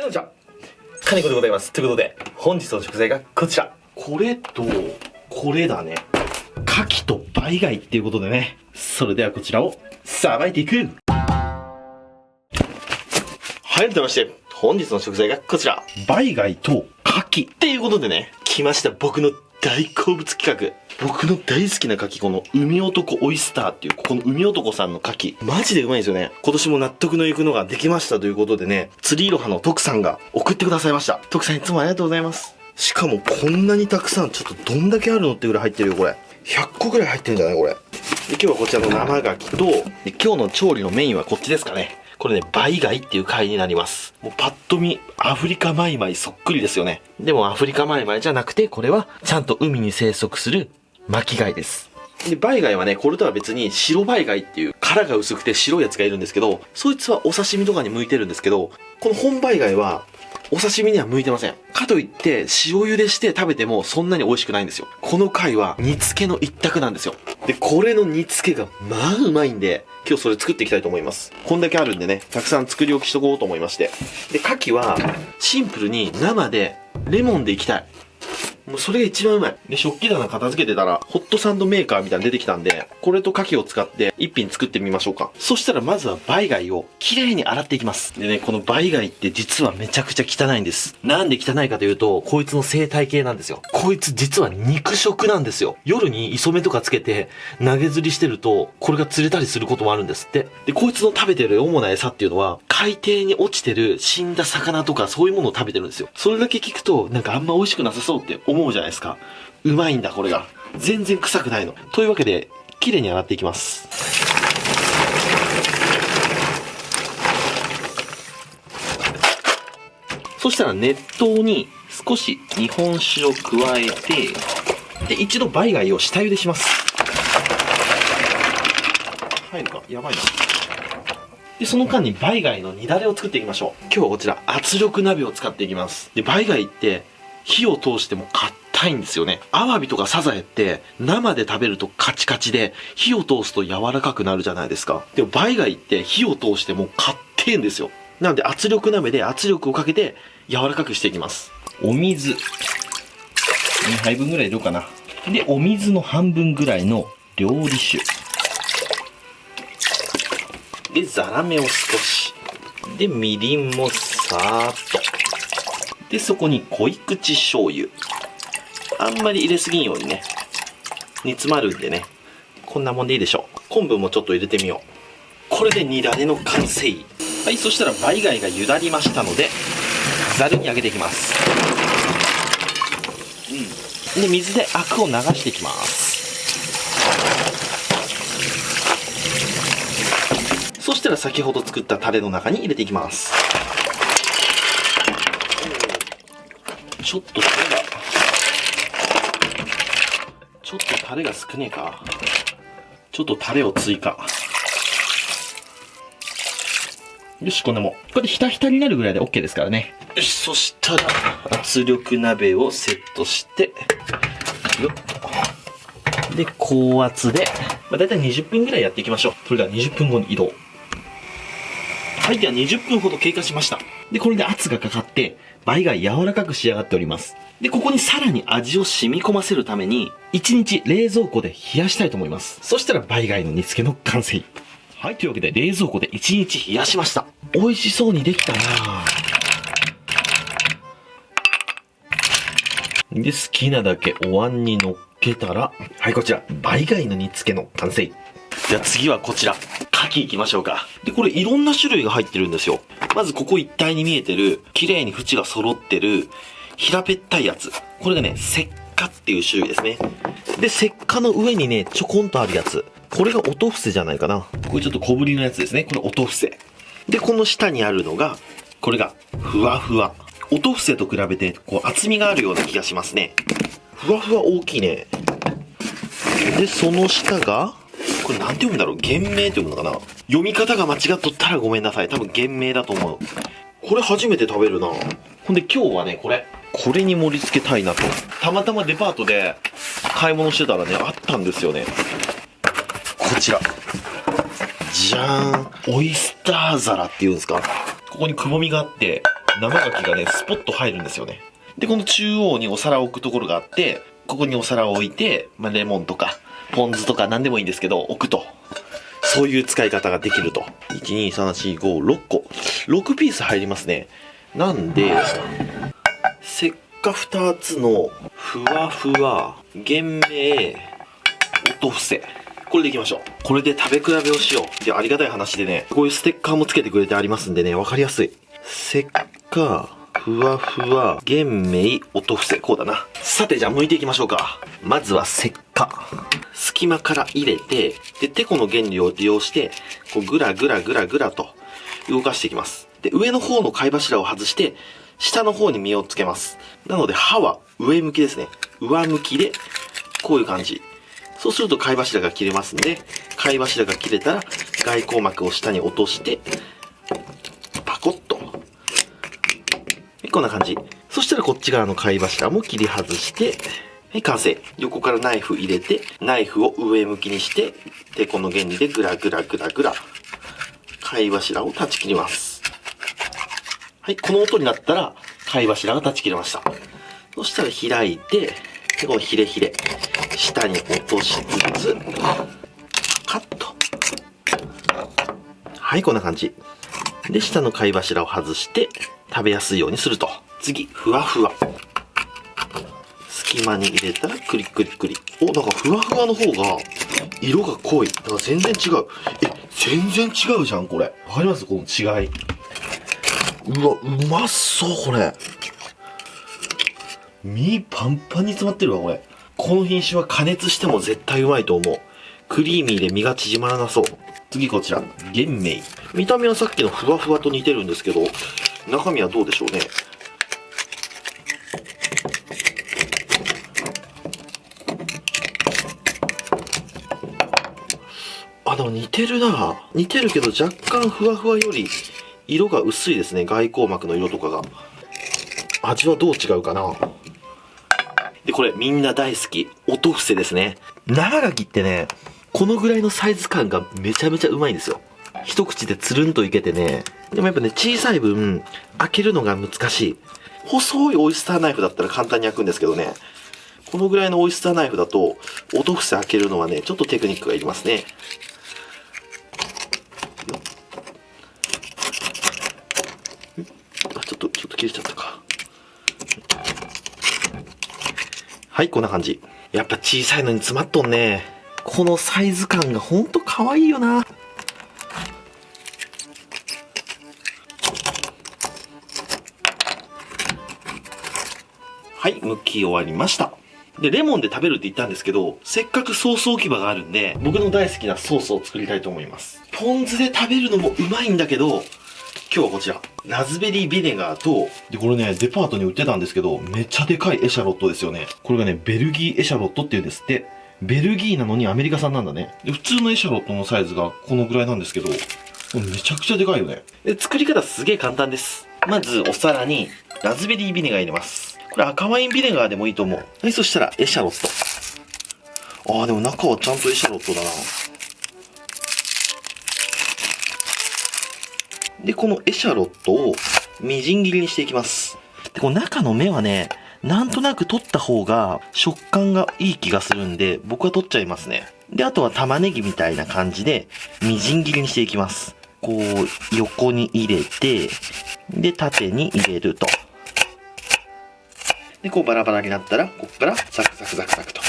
んにちは、金子でございます。ということで、本日の食材がこちら。これと、これだね。牡蠣とバイ貝っていうことでね。それではこちらを、さばいていく。はい、改めまして、本日の食材がこちら。バイ貝と牡蠣っていうことでね、来ました。僕の大好物企画。僕の大好きな牡蠣、この海男オイスターっていう、ここの海男さんの牡蠣。マジでうまいんですよね。今年も納得のいくのができましたということでね、釣りいろはの徳さんが送ってくださいました。徳さんいつもありがとうございます。しかもこんなにたくさん、ちょっとどんだけあるのってぐらい入ってるよ、これ。100個ぐらい入ってるんじゃないこれ。で、今日はこちらの生牡蠣と、で今日の調理のメインはこっちですかね。これね、バイ貝っていう貝になります。もうパッと見、アフリカマイマイそっくりですよね。でもアフリカマイマイじゃなくて、これはちゃんと海に生息する巻き貝です。で、バイ貝はね、これとは別に白バイ貝っていう殻が薄くて白いやつがいるんですけど、そいつはお刺身とかに向いてるんですけど、この本バイ貝はお刺身には向いてません。かといって塩茹でして食べてもそんなに美味しくないんですよ。この貝は煮付けの一択なんですよ。で、これの煮付けがまあうまいんで、今日それ作っていきたいと思います。こんだけあるんでね、たくさん作り置きしとこうと思いまして。で、牡蠣はシンプルに生でレモンでいきたい。もうそれが一番うまい。で、食器棚片付けてたら、ホットサンドメーカーみたいなの出てきたんで、これと牡蠣を使って一品作ってみましょうか。そしたらまずはバイ貝をきれいに洗っていきます。でね、このバイ貝って実はめちゃくちゃ汚いんです。なんで汚いかというと、こいつの生態系なんですよ。こいつ実は肉食なんですよ。夜に磯目とかつけて投げ釣りしてると、これが釣れたりすることもあるんですって。で、こいつの食べてる主な餌っていうのは、海底に落ちてる死んだ魚とかそういうものを食べてるんですよ。それだけ聞くと、なんかあんま美味しくなさそうって思うじゃないですか。うまいんだ、これが。全然臭くないの。というわけで、綺麗に洗っていきます。そしたら熱湯に少し日本酒を加えて、で、一度バイ貝を下茹でします。入るかやばいな。で、その間にバイ貝の煮だれを作っていきましょう。今日はこちら圧力鍋を使っていきます。で、バイ貝って火を通しても硬いんですよね。アワビとかサザエって生で食べるとカチカチで火を通すと柔らかくなるじゃないですか。でもバイ貝って火を通しても硬いんですよ。なので圧力鍋で圧力をかけて柔らかくしていきます。お水2杯分ぐらい入れようかな。で、お水の半分ぐらいの料理酒で、ザラメを少しで、みりんもさーっとで、そこに濃い口醤油。あんまり入れすぎんようにね。煮詰まるんでね。こんなもんでいいでしょう。昆布もちょっと入れてみよう。これで煮だれの完成。はい、そしたらバイ貝が茹だりましたので、ざるにあげていきます。で、水でアクを流していきます。そしたら先ほど作ったタレの中に入れていきます。ちょっとタレが少ねえか。ちょっとタレを追加。よし、こんなもん。これでひたひたになるぐらいで OK ですからね。よし、そしたら圧力鍋をセットして、よっと。で、高圧で、だいたい20分ぐらいやっていきましょう。それでは20分後に移動。はい、では20分ほど経過しました。で、これで圧がかかって、バイ貝柔らかく仕上がっております。で、ここにさらに味を染み込ませるために、1日冷蔵庫で冷やしたいと思います。そしたらバイ貝の煮付けの完成。はい、というわけで冷蔵庫で1日冷やしました。美味しそうにできたなぁ。で、好きなだけお椀に乗っけたら、はい、こちら、バイ貝の煮付けの完成。じゃあ次はこちら、牡蠣いきましょうか。で、これいろんな種類が入ってるんですよ。まずここ一帯に見えてる、綺麗に縁が揃ってる、平べったいやつ。これがね、石化っていう種類ですね。で、石化の上にね、ちょこんとあるやつ。これが音伏せじゃないかな。これちょっと小ぶりのやつですね。これ音伏せ。で、この下にあるのが、これが、ふわふわ。音伏せと比べて、こう、厚みがあるような気がしますね。ふわふわ大きいね。で、その下が、これなんて読むんだろう？玄明って読むのかな？読み方が間違っとったらごめんなさい。多分玄明だと思う。これ初めて食べるな。ほんで今日はね、これに盛り付けたいなと。たまたまデパートで買い物してたらね、あったんですよね。こちら。じゃーん。オイスター皿っていうんですか？ここにくぼみがあって、生牡蠣がね、スポッと入るんですよね。で、この中央にお皿を置くところがあって、ここにお皿を置いて、レモンとか、ポン酢とか何でもいいんですけど、置くと。そういう使い方ができると。1、2、3、4、5、6個。6ピース入りますね。なんで、せっか2つの、ふわふわ、玄明、音伏せ。これでいきましょう。これで食べ比べをしよう。で、ありがたい話でね、こういうステッカーもつけてくれてありますんでね、わかりやすい。せっか、ふわふわ、玄明、音伏せ。こうだな。さて、じゃあ剥いていきましょうか。まずはせっか。隙間から入れて、で、てこの原理を利用して、こうぐらぐらぐらぐらと動かしていきます。で、上の方の貝柱を外して、下の方に実をつけます。なので、刃は上向きですね。上向きで、こういう感じ。そうすると貝柱が切れますんで、貝柱が切れたら、外光膜を下に落として、パコッと。こんな感じ。そしたらこっち側の貝柱も切り外して、はい、完成。横からナイフ入れて、ナイフを上向きにして、で、この原理でグラグラグラグラ、貝柱を断ち切ります。はい、この音になったら、貝柱が断ち切れました。そしたら開いて、で、このヒレヒレ、下に落としつつ、カット。はい、こんな感じ。で、下の貝柱を外して、食べやすいようにすると。次、ふわふわ。隙間に入れたらクリクリクリ。お、なんかふわふわの方が色が濃い。だから全然違う。全然違うじゃん、これ。わかります？この違い。うわ、うまそう、これ。身パンパンに詰まってるわ、これ。この品種は加熱しても絶対うまいと思う。クリーミーで身が縮まらなそう。次こちら、玄明。見た目はさっきのふわふわと似てるんですけど、中身はどうでしょうね。あ、でも似てるな。似てるけど若干ふわふわより色が薄いですね。外光膜の色とかが。味はどう違うかな。で、これみんな大好き。音伏せですね。生牡蠣ってね、このぐらいのサイズ感がめちゃめちゃうまいんですよ。一口でつるんといけてね。でもやっぱね、小さい分、開けるのが難しい。細いオイスターナイフだったら簡単に開くんですけどね。このぐらいのオイスターナイフだと、音伏せ開けるのはね、ちょっとテクニックがいりますね。あ、ちょっと切れちゃったか。はい、こんな感じ。やっぱ小さいのに詰まっとんね。このサイズ感がほんと可愛いよな。はい、剥き終わりました。で、レモンで食べるって言ったんですけど、せっかくソース置き場があるんで、僕の大好きなソースを作りたいと思います。ポン酢で食べるのもうまいんだけど、今日はこちら、ラズベリービネガーと、で、これね、デパートに売ってたんですけど、めっちゃでかいエシャロットですよね。これがね、ベルギーエシャロットっていうんですって。ベルギーなのにアメリカ産なんだね。で、普通のエシャロットのサイズがこのぐらいなんですけど、めちゃくちゃでかいよね。で、作り方すげえ簡単です。まず、お皿にラズベリービネガー入れます。これ赤ワインビネガーでもいいと思う。はい、そしたらエシャロット。あー、でも中はちゃんとエシャロットだな。で、このエシャロットをみじん切りにしていきます。で、この中の芽はね、なんとなく取った方が食感がいい気がするんで、僕は取っちゃいますね。で、あとは玉ねぎみたいな感じで、みじん切りにしていきます。こう、横に入れて、で、縦に入れると。で、こうバラバラになったら、ここからザクザクザクザクと。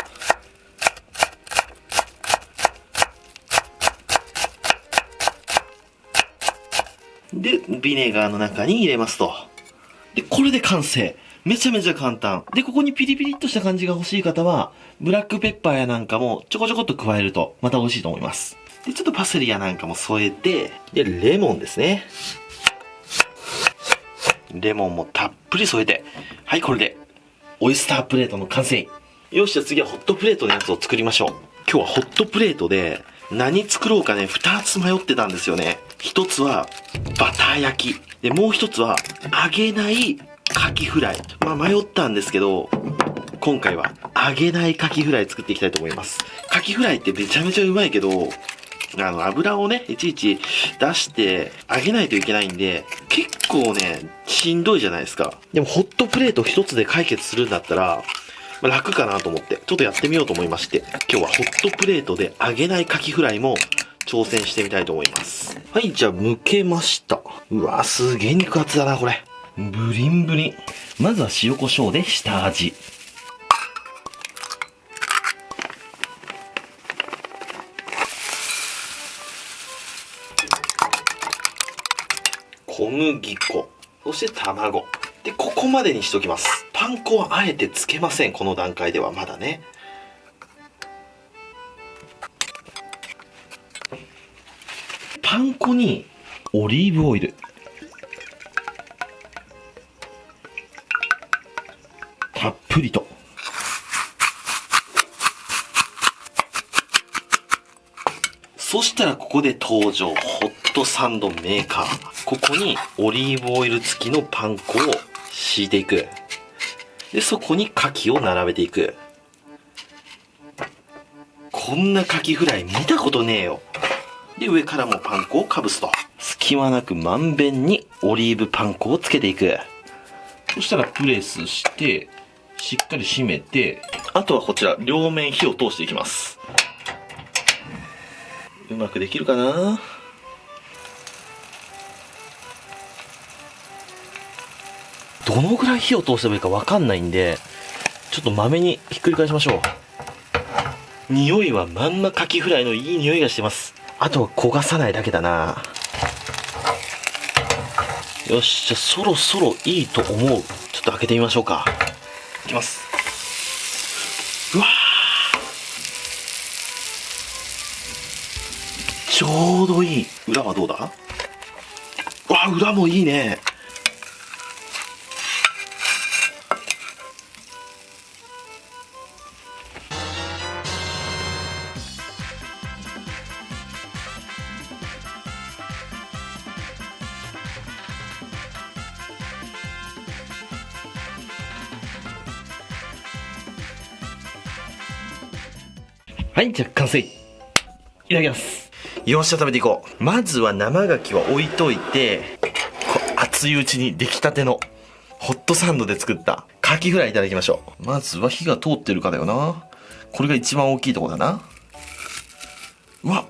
で、ビネガーの中に入れますと。で、これで完成。めちゃめちゃ簡単。で、ここにピリピリっとした感じが欲しい方は、ブラックペッパーやなんかもちょこちょこっと加えると、また美味しいと思います。で、ちょっとパセリやなんかも添えて、で、レモンですね。レモンもたっぷり添えて、はい、これで、オイスタープレートの完成。よし、じゃあ次はホットプレートのやつを作りましょう。今日はホットプレートで、何作ろうかね、2つ迷ってたんですよね。1つは、バター焼き。で、もう1つは、揚げないカキフライ。まあ迷ったんですけど、今回は揚げないカキフライ作っていきたいと思います。カキフライってめちゃめちゃうまいけど、油をね、いちいち出してあげないといけないんで、結構ね、しんどいじゃないですか。でもホットプレート一つで解決するんだったら、楽かなと思って、ちょっとやってみようと思いまして、今日はホットプレートで揚げないカキフライも挑戦してみたいと思います。はい、じゃあ剥けました。うわ、すげえ肉厚だな、これ。ブリンブリン。まずは塩コショウで下味。小麦粉、そして卵。で、ここまでにしときます。パン粉はあえてつけません、この段階ではまだね。パン粉にオリーブオイル。たっぷりと。そしたらここで登場、ホットサンドメーカー。ここにオリーブオイル付きのパン粉を敷いていく。で、そこに牡蠣を並べていく。こんな牡蠣フライ見たことねえよ。で、上からもパン粉をかぶすと。隙間なくまんべんにオリーブパン粉をつけていく。そしたらプレスして、しっかり締めて、あとはこちら、両面火を通していきます。うまくできるかな？どのぐらい火を通せばいいかわかんないんで、ちょっとまめにひっくり返しましょう。匂いはまんまカキフライのいい匂いがしてます。あとは焦がさないだけだな。よし、じゃあそろそろいいと思う。ちょっと開けてみましょうか。いきます。うわー、ちょうどいい。裏はどうだ？わあ、裏もいいね。はい、じゃあ完成。いただきます。よっしゃ、食べていこう。まずは生牡蠣は置いといて、熱いうちに出来たてのホットサンドで作ったカキフライいただきましょう。まずは火が通ってるかだよな。これが一番大きいとこだな。うわ、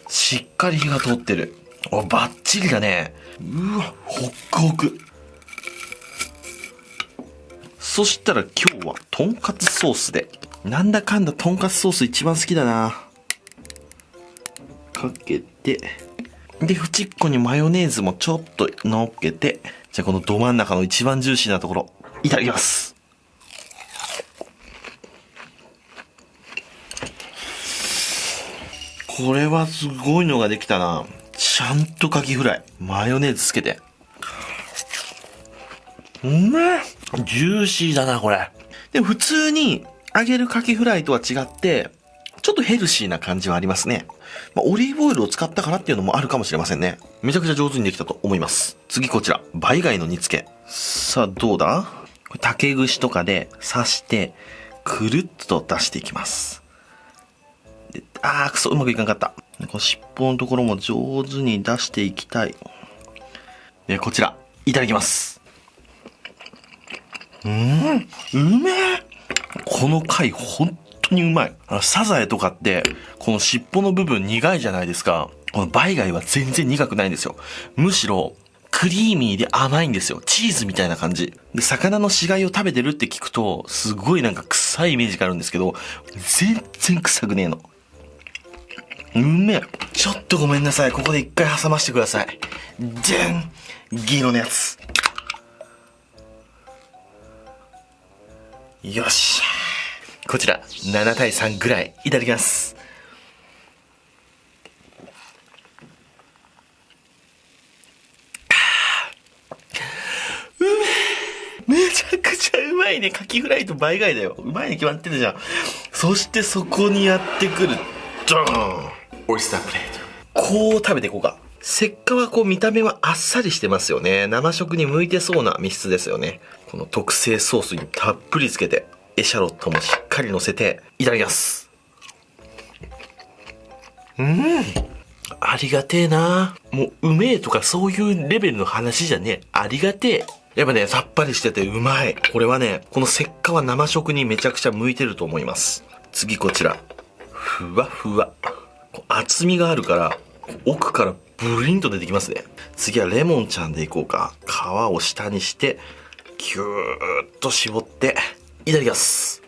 しっかり火が通ってる。お、バッチリだね。うわ、ホックホク。そしたら今日はとんかつソースで。なんだかんだとんかつソース一番好きだな。かけて。で、縁っこにマヨネーズもちょっと乗っけて。じゃあこのど真ん中の一番ジューシーなところ、いただきます。これはすごいのができたな。ちゃんとカキフライ。マヨネーズつけて。うめえ。ジューシーだな、これ。でも普通に揚げるカキフライとは違って、ちょっとヘルシーな感じはありますね。オリーブオイルを使ったからっていうのもあるかもしれませんね。めちゃくちゃ上手にできたと思います。次こちら、バイ貝の煮付け。さあ、どうだ？これ竹串とかで刺して、くるっと出していきます。くそ、うまくいかなかった。この尻尾のところも上手に出していきたい。で、こちら、いただきます。うめえ。この貝、本当にうまい。サザエとかって、この尻尾の部分苦いじゃないですか。このバイ貝は全然苦くないんですよ。むしろ、クリーミーで甘いんですよ。チーズみたいな感じ。で、魚の死骸を食べてるって聞くと、すごいなんか臭いイメージがあるんですけど、全然臭くねえの。うめえ。ちょっとごめんなさい。ここで一回挟ましてください。じゃん！銀色のやつ。よっしゃ。こちら、7対3ぐらいいただきます。めちゃくちゃうまいね。カキフライとバイ貝だよ。うまいに決まってるじゃん。そしてそこにやってくる。ドーン！オイスタープレート。こう食べていこうか。せっかはこう見た目はあっさりしてますよね。生食に向いてそうな密室ですよね。この特製ソースにたっぷりつけて、エシャロットもしっかり乗せて、いただきます。ありがてえな。もう、うめえとかそういうレベルの話じゃねえ。ありがてえ。やっぱね、さっぱりしててうまい。これはね、この石化は生食にめちゃくちゃ向いてると思います。次こちら。ふわふわ。厚みがあるから、奥からブリンと出てきますね。次はレモンちゃんでいこうか。皮を下にして、ぎゅーっと絞って、いただきます。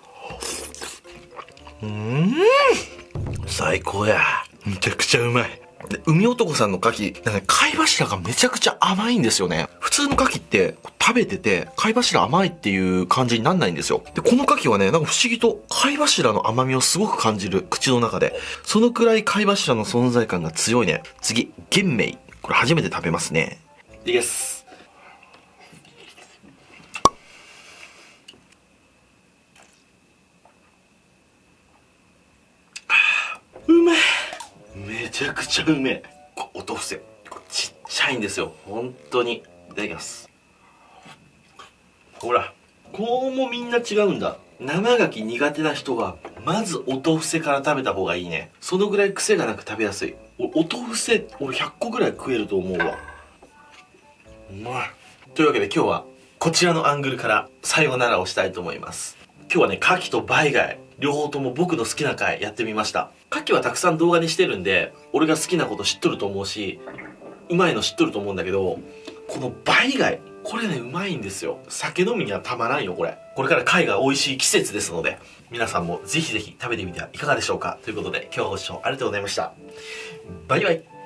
最高や。めちゃくちゃうまい。で、海男さんの牡蠣、なんか貝柱がめちゃくちゃ甘いんですよね。普通の牡蠣って食べてて貝柱甘いっていう感じになんないんですよ。で、この牡蠣はね、なんか不思議と貝柱の甘みをすごく感じる、口の中で。そのくらい貝柱の存在感が強いね。次、玄米。これ初めて食べますね。いきます。うめえ。めちゃくちゃうめえ。お豆腐せちっちゃいんですよ、本当に。いただきます。ほら、こうもみんな違うんだ。生牡蠣苦手な人はまずお豆腐せから食べた方がいいね。そのぐらい癖がなく食べやすい。お豆腐せ俺100個ぐらい食えると思うわ。うまい。というわけで今日はこちらのアングルからさようならをしたいと思います。今日はね、牡蠣とバイ貝両方とも僕の好きな回やってみました。牡蠣はたくさん動画にしてるんで、俺が好きなこと知っとると思うし、うまいの知っとると思うんだけど、このバイ貝、これね、うまいんですよ。酒飲みにはたまらんよ、これ。これから貝が美味しい季節ですので、皆さんもぜひぜひ食べてみてはいかがでしょうか。ということで、今日はご視聴ありがとうございました。バイバイ。